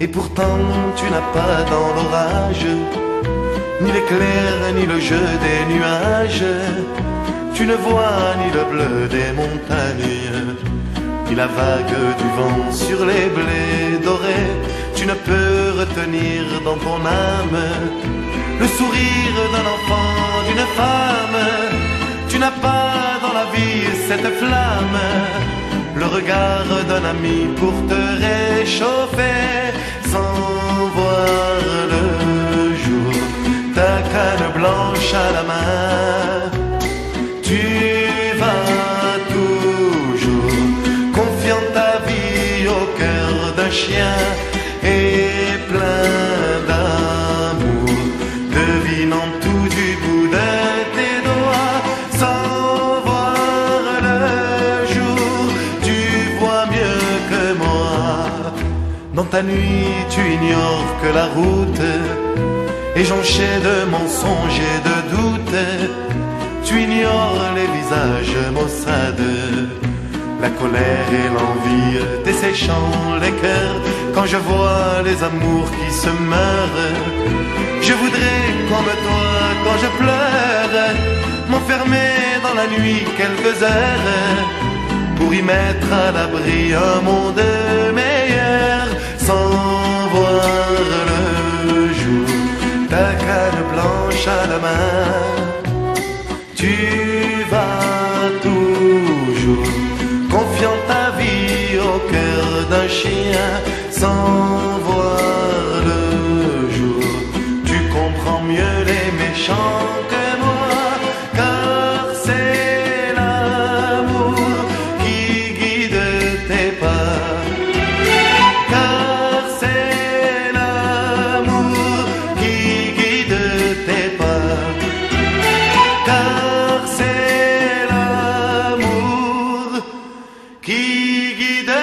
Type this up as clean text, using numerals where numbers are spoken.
Et pourtant tu n'as pas dans l'orage ni l'éclair ni le jeu des nuages. Tu ne vois ni le bleu des montagnes, ni la vague du vent sur les blés dorés. Tu ne peux retenir dans ton âme le sourire d'un enfant, d'une femme. Tu n'as pas dans la vie cette flamme, le regard d'un ami pour te réchauffer. Sans voir le jour, ta canne blanche à la main, tu vas toujours confiant ta vie au cœur d'un chien et plein d'amour, devinant tout du bout de tes doigts. Sans voir le jour, tu vois mieux que moi. Dans ta nuit, tu ignores que la route est jonchée de mensonges et de doutes. Tu ignores les visages maussades, la colère et l'envie desséchant les cœurs. Quand je vois les amours qui se meurent, je voudrais comme toi, quand je pleure, m'enfermer dans la nuit quelques heures pour y mettre à l'abri un monde meilleur. Sans voir le jour, ta canne blanche à la main, tu vas toujours confiant ta vie au cœur d'un chien. Sans voir le jour, tu comprends mieux les méchants que moi, car c'est l'amour qui guide tes pas. Car c'est l'amour qui guide tes pas. Car c'est l'amour qui guide